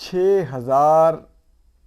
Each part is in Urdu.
6000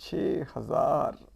6000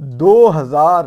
2000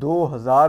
2000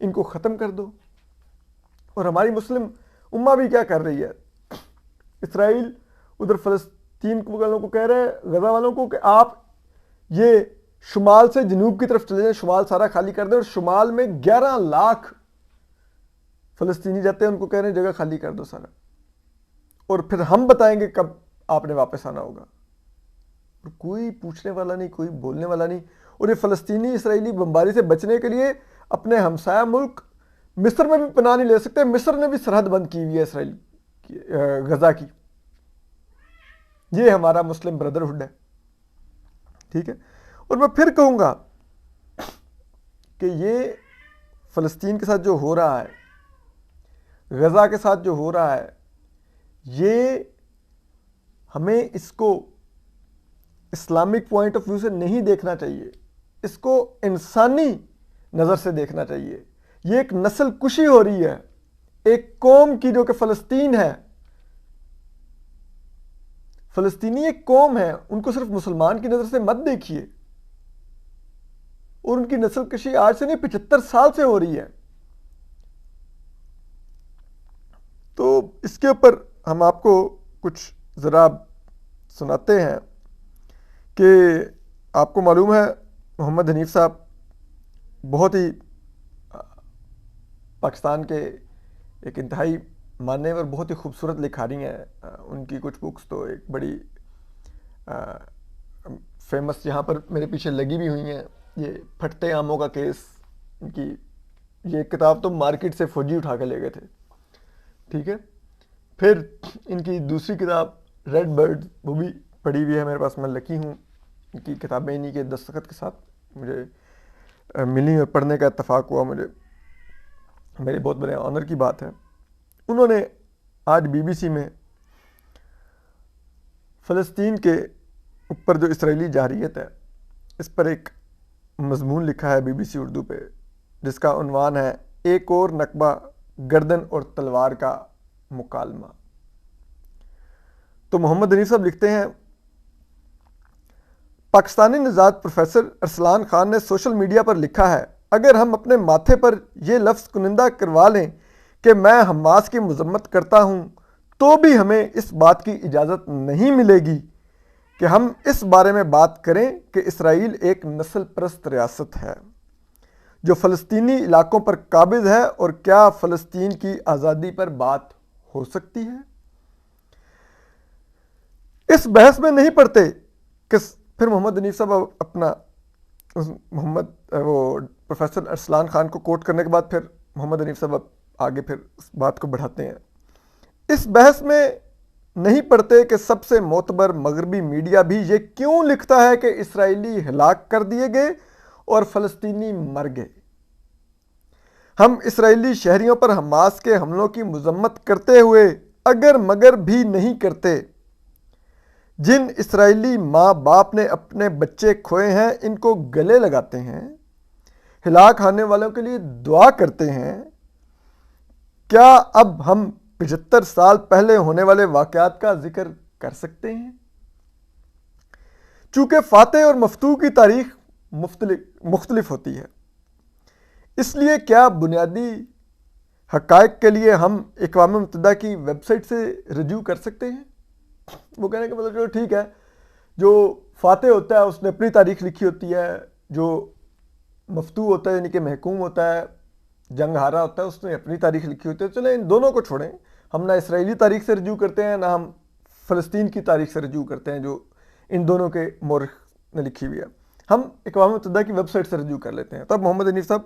ان کو ختم کر دو۔ اور ہماری مسلم امہ بھی کیا کر رہی ہے؟ اسرائیل ادھر فلسطین والوں کو کہہ رہے ہیں، غزہ والوں کو، کہ آپ یہ شمال سے جنوب کی طرف چلے جائیں، شمال سارا خالی کر دیں، اور شمال میں 11 لاکھ فلسطینی جاتے ہیں، ان کو کہہ رہے ہیں جگہ خالی کر دو سارا، اور پھر ہم بتائیں گے کب آپ نے واپس آنا ہوگا۔ اور کوئی پوچھنے والا نہیں، کوئی بولنے والا نہیں۔ اور یہ فلسطینی اسرائیلی بمباری سے بچنے کے لیے اپنے ہمسایہ ملک مصر میں بھی پناہ نہیں لے سکتے۔ مصر نے بھی سرحد بند کی ہوئی ہے اسرائیل کی، غزہ کی۔ یہ ہمارا مسلم بردرہڈ ہے، ٹھیک ہے۔ اور میں پھر کہوں گا کہ یہ فلسطین کے ساتھ جو ہو رہا ہے، غزہ کے ساتھ جو ہو رہا ہے، یہ ہمیں اس کو اسلامک پوائنٹ آف ویو سے نہیں دیکھنا چاہیے، اس کو انسانی نظر سے دیکھنا چاہیے۔ یہ ایک نسل کشی ہو رہی ہے ایک قوم کی جو کہ فلسطین ہے۔ فلسطینی ایک قوم ہے، ان کو صرف مسلمان کی نظر سے مت دیکھیے۔ اور ان کی نسل کشی آج سے نہیں 75 سال سے ہو رہی ہے۔ تو اس کے اوپر ہم آپ کو کچھ ذرا سناتے ہیں کہ آپ کو معلوم ہے محمد حنیف صاحب بہت ہی پاکستان کے ایک انتہائی ماننے اور بہت ہی خوبصورت لکھاری ہیں۔ ان کی کچھ بکس تو ایک بڑی فیمس، یہاں پر میرے پیچھے لگی بھی ہوئی ہیں، یہ پھٹتے آموں کا کیس، ان کی یہ کتاب تو مارکیٹ سے فوجی اٹھا کے لے گئے تھے، ٹھیک ہے۔ پھر ان کی دوسری کتاب ریڈ برڈ، وہ بھی پڑھی ہوئی ہے میرے پاس، میں لکی ہوں۔ ان کی کتابیں انہی کے دستخط کے ساتھ مجھے ملی اور پڑھنے کا اتفاق ہوا، مجھے میرے بہت بڑے آنر کی بات ہے۔ انہوں نے آج BBC میں فلسطین کے اوپر جو اسرائیلی جارحیت ہے اس پر ایک مضمون لکھا ہے BBC اردو پہ، جس کا عنوان ہے ایک اور نکبہ، گردن اور تلوار کا مکالمہ۔ تو محمد حنیف صاحب لکھتے ہیں، پاکستانی نژاد پروفیسر ارسلان خان نے سوشل میڈیا پر لکھا ہے، اگر ہم اپنے ماتھے پر یہ لفظ کنندہ کروا لیں کہ میں حماس کی مذمت کرتا ہوں، تو بھی ہمیں اس بات کی اجازت نہیں ملے گی کہ ہم اس بارے میں بات کریں کہ اسرائیل ایک نسل پرست ریاست ہے جو فلسطینی علاقوں پر قابض ہے، اور کیا فلسطین کی آزادی پر بات ہو سکتی ہے؟ اس بحث میں نہیں پڑتے کہ پھر محمد حنیف صاحب اپنا پروفیسر ارسلان خان کو کوٹ کرنے کے بعد پھر محمد حنیف صاحب آگے پھر اس بات کو بڑھاتے ہیں، اس بحث میں نہیں پڑتے کہ سب سے معتبر مغربی میڈیا بھی یہ کیوں لکھتا ہے کہ اسرائیلی ہلاک کر دیے گئے اور فلسطینی مر گئے۔ ہم اسرائیلی شہریوں پر حماس کے حملوں کی مذمت کرتے ہوئے اگر مگر بھی نہیں کرتے۔ جن اسرائیلی ماں باپ نے اپنے بچے کھوئے ہیں ان کو گلے لگاتے ہیں، ہلاک ہونے والوں کے لیے دعا کرتے ہیں، کیا اب ہم 75 سال پہلے ہونے والے واقعات کا ذکر کر سکتے ہیں؟ چونکہ فاتح اور مفتوح کی تاریخ مختلف ہوتی ہے، اس لیے کیا بنیادی حقائق کے لیے ہم اقوام متحدہ کی ویب سائٹ سے رجوع کر سکتے ہیں؟ وہ کہنے کا مطلب چلو ٹھیک ہے، جو فاتح ہوتا ہے اس نے اپنی تاریخ لکھی ہوتی ہے، جو مفتوح ہوتا ہے یعنی کہ محکوم ہوتا ہے، جنگ ہارا ہوتا ہے، اس نے اپنی تاریخ لکھی ہوتی ہے۔ چلیں ان دونوں کو چھوڑیں، ہم نہ اسرائیلی تاریخ سے رجوع کرتے ہیں، نہ ہم فلسطین کی تاریخ سے رجوع کرتے ہیں جو ان دونوں کے مورخ نے لکھی ہوئی ہے، ہم اقوام متحدہ کی ویب سائٹ سے رجوع کر لیتے ہیں۔ تب محمد حنیف صاحب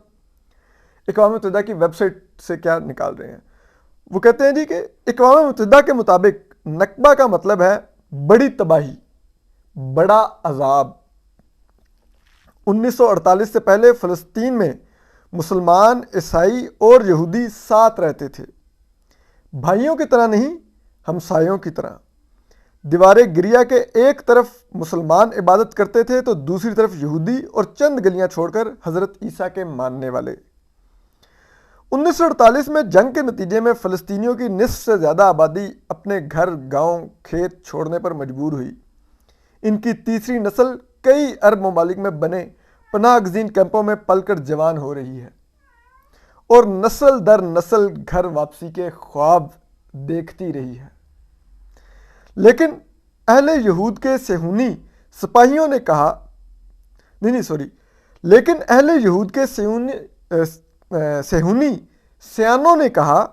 اقوام متحدہ کی ویب سائٹ سے کیا نکال رہے ہیں؟ وہ کہتے ہیں جی کہ اقوام متحدہ کے مطابق نکبہ کا مطلب ہے بڑی تباہی، بڑا عذاب۔ 1948 سے پہلے فلسطین میں مسلمان، عیسائی اور یہودی ساتھ رہتے تھے، بھائیوں کی طرح نہیں، ہمسایوں کی طرح۔ دیوار گریا کے ایک طرف مسلمان عبادت کرتے تھے تو دوسری طرف یہودی، اور چند گلیاں چھوڑ کر حضرت عیسیٰ کے ماننے والے۔ 1948 میں جنگ کے نتیجے میں فلسطینیوں کی نصف سے زیادہ آبادی اپنے گھر، گاؤں، کھیت چھوڑنے پر مجبور ہوئی۔ ان کی تیسری نسل کئی عرب ممالک میں بنے پناہ گزین کیمپوں میں پل کر جوان ہو رہی ہے، اور نسل در نسل گھر واپسی کے خواب دیکھتی رہی ہے۔ لیکن اہل یہود کے صہیونی سپاہیوں نے کہا لیکن اہل یہود کے صہیونی سیانوں نے کہا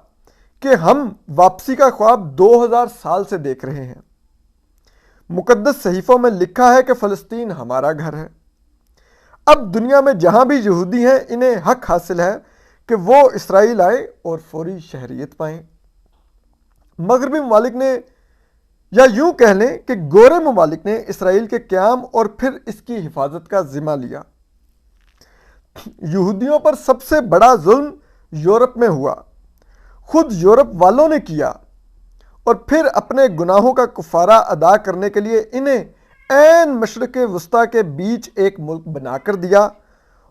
کہ ہم واپسی کا خواب 2000 سال سے دیکھ رہے ہیں۔ مقدس صحیفوں میں لکھا ہے کہ فلسطین ہمارا گھر ہے۔ اب دنیا میں جہاں بھی یہودی ہیں انہیں حق حاصل ہے کہ وہ اسرائیل آئے اور فوری شہریت پائیں۔ مغربی ممالک نے، یا یوں کہہ لیں کہ گورے ممالک نے، اسرائیل کے قیام اور پھر اس کی حفاظت کا ذمہ لیا۔ یہودیوں پر سب سے بڑا ظلم یورپ میں ہوا، خود یورپ والوں نے کیا، اور پھر اپنے گناہوں کا کفارہ ادا کرنے کے لیے انہیں عین مشرق وسطیٰ کے بیچ ایک ملک بنا کر دیا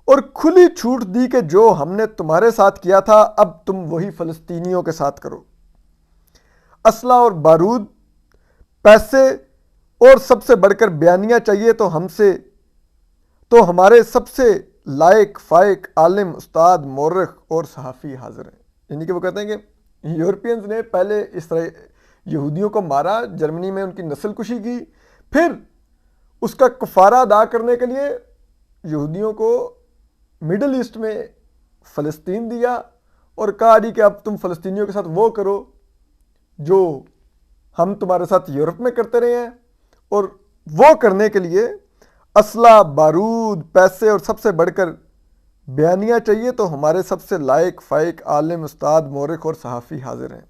اور کھلی چھوٹ دی کہ جو ہم نے تمہارے ساتھ کیا تھا اب تم وہی فلسطینیوں کے ساتھ کرو۔ اسلحہ اور بارود، پیسے اور سب سے بڑھ کر بیانیہ چاہیے تو ہمارے سب سے لائق فائق عالم، استاد، مورخ اور صحافی حاضر ہیں۔ یعنی کہ وہ کہتے ہیں کہ یورپینز نے پہلے یہودیوں کو مارا، جرمنی میں ان کی نسل کشی کی، پھر اس کا کفارہ ادا کرنے کے لیے یہودیوں کو مڈل ایسٹ میں فلسطین دیا اور کہا جی کہ اب تم فلسطینیوں کے ساتھ وہ کرو جو ہم تمہارے ساتھ یورپ میں کرتے رہے ہیں، اور وہ کرنے کے لیے اسلحہ، بارود، پیسے اور سب سے بڑھ کر بیانیہ چاہیے تو ہمارے سب سے لائق فائق عالم، استاد، مورخ اور صحافی حاضر ہیں۔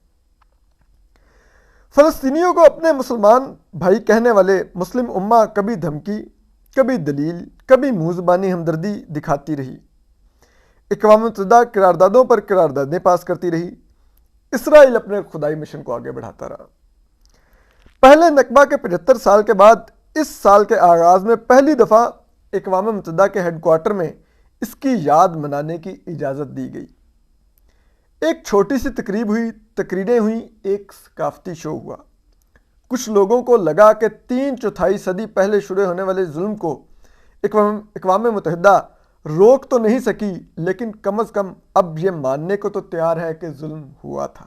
فلسطینیوں کو اپنے مسلمان بھائی کہنے والے مسلم امہ کبھی دھمکی، کبھی دلیل، کبھی منہ زبانی ہمدردی دکھاتی رہی۔ اقوام متحدہ قراردادوں پر قراردادیں پاس کرتی رہی۔ اسرائیل اپنے خدائی مشن کو آگے بڑھاتا رہا۔ پہلے نکبہ کے 75 سال کے بعد اس سال کے آغاز میں پہلی دفعہ اقوام متحدہ کے ہیڈ کوارٹر میں اس کی یاد منانے کی اجازت دی گئی۔ ایک چھوٹی سی تقریب ہوئی، تقریریں ہوئیں، ایک ثقافتی شو ہوا۔ کچھ لوگوں کو لگا کہ 3/4 صدی پہلے شروع ہونے والے ظلم کو اقوام متحدہ روک تو نہیں سکی، لیکن کم از کم اب یہ ماننے کو تو تیار ہے کہ ظلم ہوا تھا۔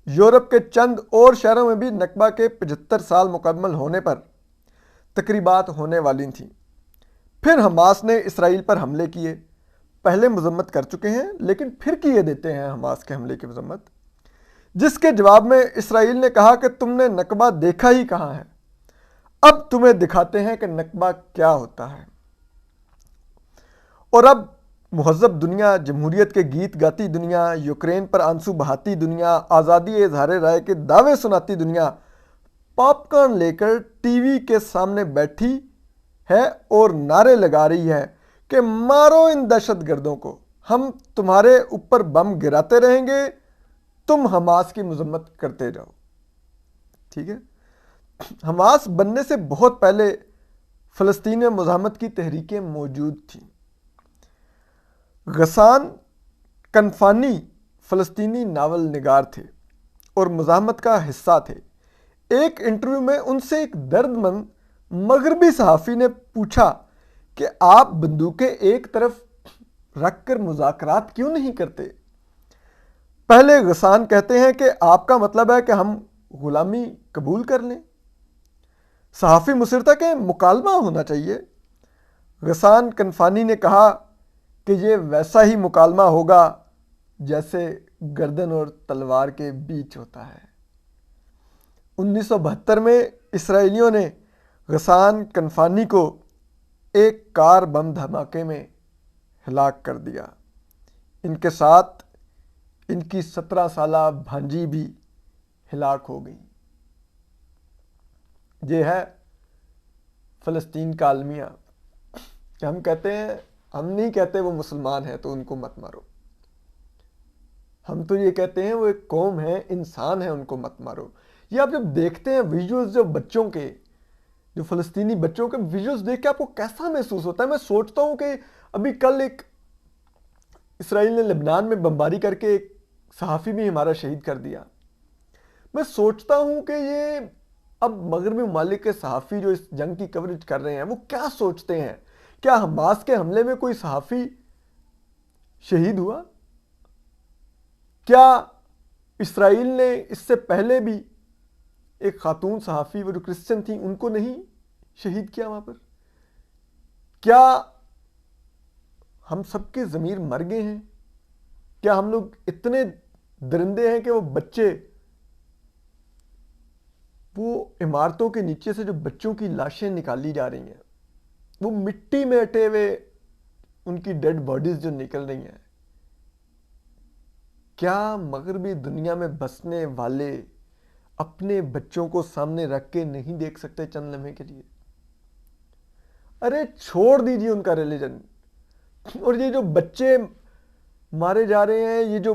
یورپ کے چند اور شہروں میں بھی نکبہ کے 75 سال مکمل ہونے پر تقریبات ہونے والی تھیں۔ پھر حماس نے اسرائیل پر حملے کیے۔ پہلے مذمت کر چکے ہیں لیکن پھر کیے دیتے ہیں حماس کے حملے کی مذمت، جس کے جواب میں اسرائیل نے کہا کہ تم نے نکبہ دیکھا ہی کہاں ہے، اب تمہیں دکھاتے ہیں کہ نکبہ کیا ہوتا ہے۔ اور اب مہذب دنیا، جمہوریت کے گیت گاتی دنیا، یوکرین پر آنسو بہاتی دنیا، آزادی اظہار رائے کے دعوے سناتی دنیا پاپ کارن لے کر ٹی وی کے سامنے بیٹھی ہے اور نعرے لگا رہی ہے کہ مارو ان دہشت گردوں کو، ہم تمہارے اوپر بم گراتے رہیں گے، تم حماس کی مذمت کرتے جاؤ۔ ٹھیک ہے، حماس بننے سے بہت پہلے فلسطین میں مزاحمت کی تحریکیں موجود تھیں۔ غسان کنفانی فلسطینی ناول نگار تھے اور مزاحمت کا حصہ تھے۔ ایک انٹرویو میں ان سے ایک درد مند مغربی صحافی نے پوچھا کہ آپ بندوقیں ایک طرف رکھ کر مذاکرات کیوں نہیں کرتے؟ پہلے غسان کہتے ہیں کہ آپ کا مطلب ہے کہ ہم غلامی قبول کر لیں؟ صحافی مصر تھا کہ مکالمہ ہونا چاہیے۔ غسان کنفانی نے کہا کہ یہ ویسا ہی مکالمہ ہوگا جیسے گردن اور تلوار کے بیچ ہوتا ہے۔ 1972 میں اسرائیلیوں نے غسان کنفانی کو ایک کار بم دھماکے میں ہلاک کر دیا۔ ان کے ساتھ ان کی 17 سالہ بھانجی بھی ہلاک ہو گئی۔ یہ ہے فلسطین کا المیہ کہ ہم کہتے ہیں، ہم نہیں کہتے وہ مسلمان ہیں تو ان کو مت مارو، ہم تو یہ کہتے ہیں وہ ایک قوم ہے، انسان ہے، ان کو مت مارو۔ یہ آپ جب دیکھتے ہیں ویڈیوز جو بچوں کے، جو فلسطینی بچوں کے ویڈیوز دیکھ کے آپ کو کیسا محسوس ہوتا ہے؟ میں سوچتا ہوں کہ ابھی کل ایک اسرائیل نے لبنان میں بمباری کر کے ایک صحافی بھی ہمارا شہید کر دیا۔ میں سوچتا ہوں کہ یہ اب مغربی ممالک کے صحافی جو اس جنگ کی کوریج کر رہے ہیں وہ کیا سوچتے ہیں؟ کیا حماس کے حملے میں کوئی صحافی شہید ہوا؟ کیا اسرائیل نے اس سے پہلے بھی ایک خاتون صحافی وہ جو کرسچن تھیں ان کو نہیں شہید کیا وہاں پر؟ کیا ہم سب کے ضمیر مر گئے ہیں؟ کیا ہم لوگ اتنے درندے ہیں کہ وہ بچے، وہ عمارتوں کے نیچے سے جو بچوں کی لاشیں نکالی جا رہی ہیں، وہ مٹی میں اٹے ہوئے ان کی ڈیڈ باڈیز جو نکل رہی ہیں، کیا مغربی دنیا میں بسنے والے اپنے بچوں کو سامنے رکھ کے نہیں دیکھ سکتے چند لمحے کے لیے؟ ارے چھوڑ دیجیے ان کا ریلیجن، اور یہ جو بچے مارے جا رہے ہیں، یہ جو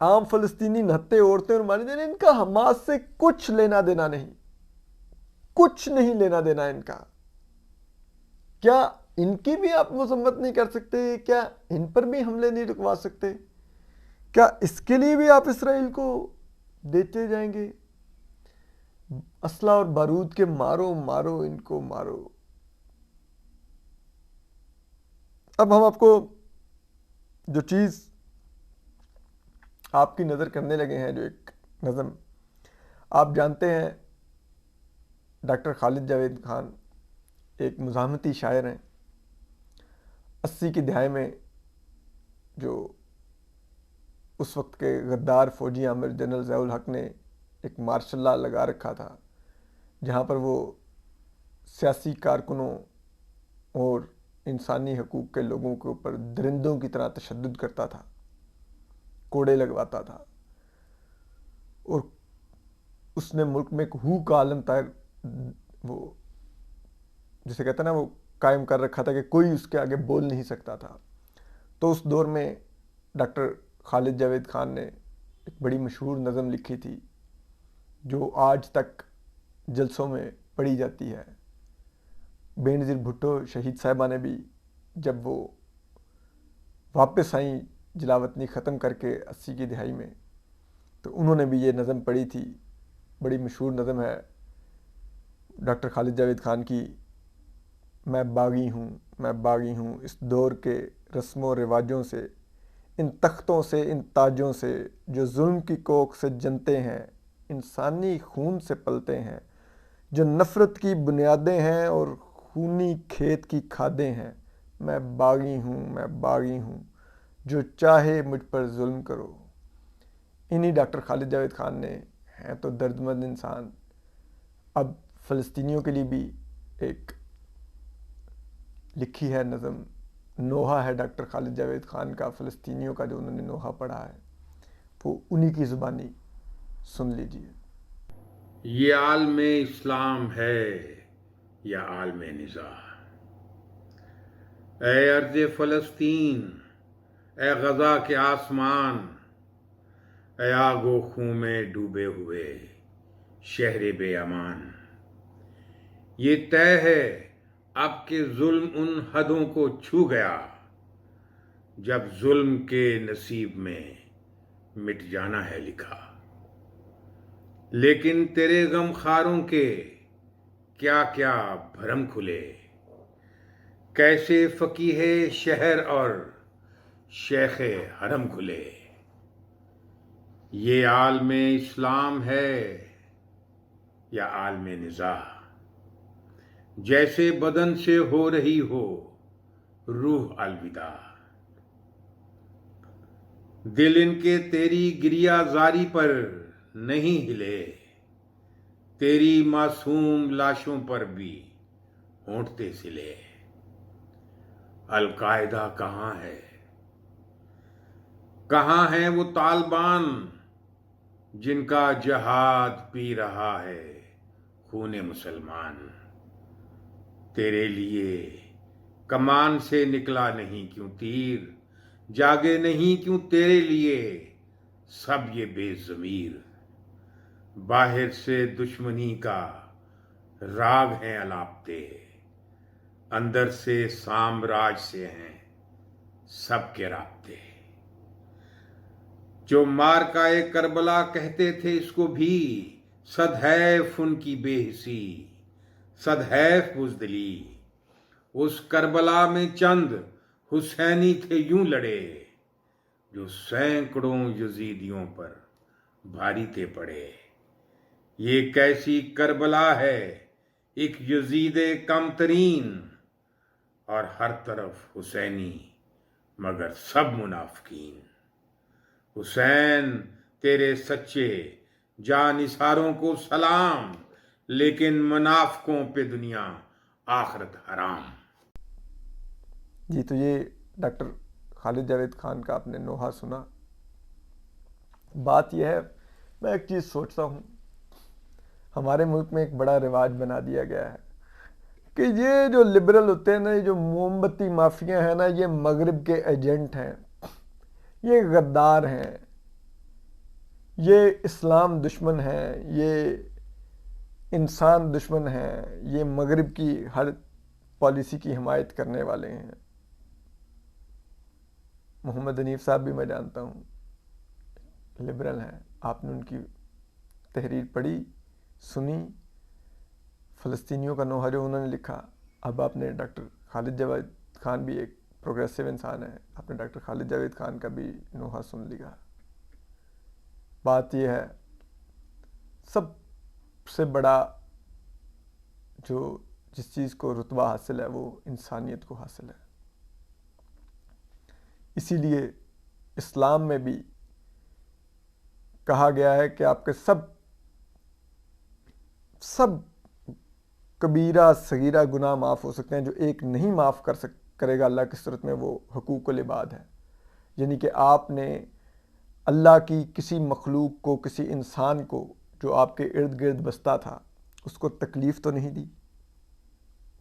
عام فلسطینی نہتے عورتیں اور مارے جا رہے ہیں، ان کا حماس سے کچھ لینا دینا نہیں، کچھ نہیں لینا دینا ان کا۔ کیا ان کی بھی آپ مذمت نہیں کر سکتے؟ کیا ان پر بھی حملے نہیں رکوا سکتے؟ کیا اس کے لیے بھی آپ اسرائیل کو دیتے جائیں گے اسلحہ اور بارود کے مارو مارو ان کو مارو؟ اب ہم آپ کو جو چیز آپ کی نظر کرنے لگے ہیں، جو ایک نظم، آپ جانتے ہیں ڈاکٹر خالد جاوید خان ایک مزاحمتی شاعر ہیں۔ 80 کی دہائی میں جو اس وقت کے غدار فوجی عامر جنرل ضیاء الحق نے ایک مارشل لا لگا رکھا تھا، جہاں پر وہ سیاسی کارکنوں اور انسانی حقوق کے لوگوں کے اوپر درندوں کی طرح تشدد کرتا تھا، کوڑے لگواتا تھا، اور اس نے ملک میں ایک ہو کا عالم طائر وہ جسے کہتے ہیں نا وہ قائم کر رکھا تھا کہ کوئی اس کے آگے بول نہیں سکتا تھا۔ تو اس دور میں ڈاکٹر خالد جاوید خان نے ایک بڑی مشہور نظم لکھی تھی جو آج تک جلسوں میں پڑھی جاتی ہے۔ بے نظیر بھٹو شہید صاحبہ نے بھی جب وہ واپس آئیں جلاوطنی ختم کر کے 80 کی دہائی میں، تو انہوں نے بھی یہ نظم پڑھی تھی۔ بڑی مشہور نظم ہے ڈاکٹر خالد جاوید خان کی، میں باغی ہوں، میں باغی ہوں اس دور کے رسم و رواجوں سے، ان تختوں سے، ان تاجوں سے جو ظلم کی کوکھ سے جنتے ہیں، انسانی خون سے پلتے ہیں، جو نفرت کی بنیادیں ہیں اور خونی کھیت کی کھادیں ہیں۔ میں باغی ہوں، میں باغی ہوں، جو چاہے مجھ پر ظلم کرو۔ انہی ڈاکٹر خالد جاوید خان نے، ہیں تو درد مند انسان، اب فلسطینیوں کے لیے بھی ایک لکھی ہے نظم، نوحہ ہے ڈاکٹر خالد جاوید خان کا فلسطینیوں کا، جو انہوں نے نوحہ پڑھا ہے، وہ انہی کی زبانی سن لیجیے۔ یہ عالم اسلام ہے یا عالم نزاع؟ اے ارض فلسطین، اے غزہ کے آسمان، اے آگ و خون میں ڈوبے ہوئے شہر بے امان، یہ طے ہے اب کہ ظلم ان حدوں کو چھو گیا جب ظلم کے نصیب میں مٹ جانا ہے لکھا۔ لیکن تیرے غم خاروں کے کیا کیا بھرم کھلے، کیسے فقیہ شہر اور شیخ حرم کھلے۔ یہ عالم اسلام ہے یا عالم نزاع؟ جیسے بدن سے ہو رہی ہو روح الوداع، دل ان کے تیری گریہ زاری پر نہیں ہلے، تیری معصوم لاشوں پر بھی ہونٹتے سلے۔ القاعدہ کہاں ہے؟ کہاں ہیں وہ طالبان جن کا جہاد پی رہا ہے خون مسلمان؟ تیرے لیے کمان سے نکلا نہیں کیوں تیر، جاگے نہیں کیوں تیرے لیے سب یہ بے ضمیر؟ باہر سے دشمنی کا راگ ہیں الاپتے، اندر سے سامراج سے ہیں سب کے رابطے۔ جو مارکائے کربلا کہتے تھے اس کو بھی، صد حیف ان کی بے حسی، صد حیف بزدلی۔ اس کربلا میں چند حسینی تھے یوں لڑے جو سینکڑوں یزیدیوں پر بھاری تھے پڑے. یہ کیسی کربلا ہے ایک یزید کم ترین، اور ہر طرف حسینی مگر سب منافقین. حسین تیرے سچے جانثاروں کو سلام، لیکن منافقوں پہ دنیا آخرت حرام. جی تو یہ ڈاکٹر خالد جاوید خان کا آپ نے نوحہ سنا. بات یہ ہے، میں ایک چیز سوچتا ہوں، ہمارے ملک میں ایک بڑا رواج بنا دیا گیا ہے کہ یہ جو لبرل ہوتے ہیں نا، یہ جو موم بتی مافیا ہیں نا، یہ مغرب کے ایجنٹ ہیں، یہ غدار ہیں، یہ اسلام دشمن ہیں، یہ انسان دشمن ہیں، یہ مغرب کی ہر پالیسی کی حمایت کرنے والے ہیں. محمد حنیف صاحب بھی میں جانتا ہوں، لبرل ہیں. آپ نے ان کی تحریر پڑھی، سنی، فلسطینیوں کا نوحہ جو انہوں نے لکھا. اب آپ نے ڈاکٹر خالد جاوید خان بھی ایک پروگریسو انسان ہے، آپ نے ڈاکٹر خالد جاوید خان کا بھی نوحہ سن لیا. بات یہ ہے، سب سے بڑا جو جس چیز کو رتبہ حاصل ہے وہ انسانیت کو حاصل ہے. اسی لیے اسلام میں بھی کہا گیا ہے کہ آپ کے سب کبیرہ صغیرہ گناہ معاف ہو سکتے ہیں، جو ایک نہیں معاف کرے گا اللہ کی صورت میں وہ حقوق العباد ہے. یعنی کہ آپ نے اللہ کی کسی مخلوق کو، کسی انسان کو جو آپ کے ارد گرد بستا تھا، اس کو تکلیف تو نہیں دی،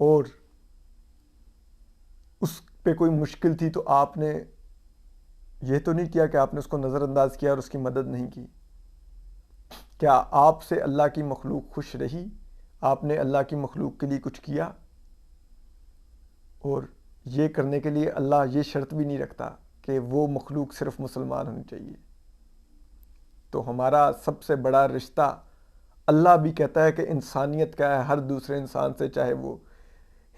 اور اس پہ کوئی مشکل تھی تو آپ نے یہ تو نہیں کیا کہ آپ نے اس کو نظر انداز کیا اور اس کی مدد نہیں کی. کیا آپ سے اللہ کی مخلوق خوش رہی؟ آپ نے اللہ کی مخلوق کے لیے کچھ کیا؟ اور یہ کرنے کے لیے اللہ یہ شرط بھی نہیں رکھتا کہ وہ مخلوق صرف مسلمان ہونی چاہیے. تو ہمارا سب سے بڑا رشتہ، اللہ بھی کہتا ہے کہ انسانیت کا ہے، ہر دوسرے انسان سے، چاہے وہ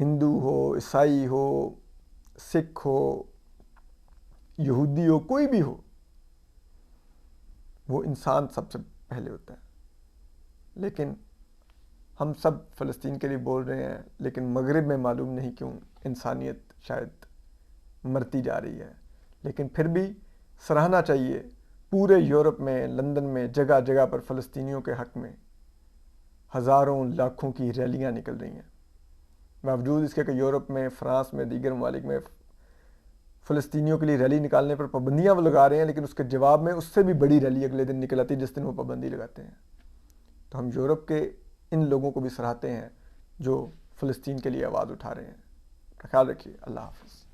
ہندو ہو، عیسائی ہو، سکھ ہو، یہودی ہو، کوئی بھی ہو، وہ انسان سب سے پہلے ہوتا ہے. لیکن ہم سب فلسطین کے لیے بول رہے ہیں، لیکن مغرب میں معلوم نہیں کیوں انسانیت شاید مرتی جا رہی ہے. لیکن پھر بھی سراہنا چاہیے، پورے یورپ میں، لندن میں، جگہ جگہ پر فلسطینیوں کے حق میں ہزاروں لاکھوں کی ریلیاں نکل رہی ہیں. باوجود اس کے کہ یورپ میں، فرانس میں، دیگر ممالک میں فلسطینیوں کے لیے ریلی نکالنے پر پابندیاں وہ لگا رہے ہیں، لیکن اس کے جواب میں اس سے بھی بڑی ریلی اگلے دن نکل آتی ہے جس دن وہ پابندی لگاتے ہیں. تو ہم یورپ کے ان لوگوں کو بھی سراہتے ہیں جو فلسطین کے لیے آواز اٹھا رہے ہیں. خیال رکھیے. اللہ حافظ.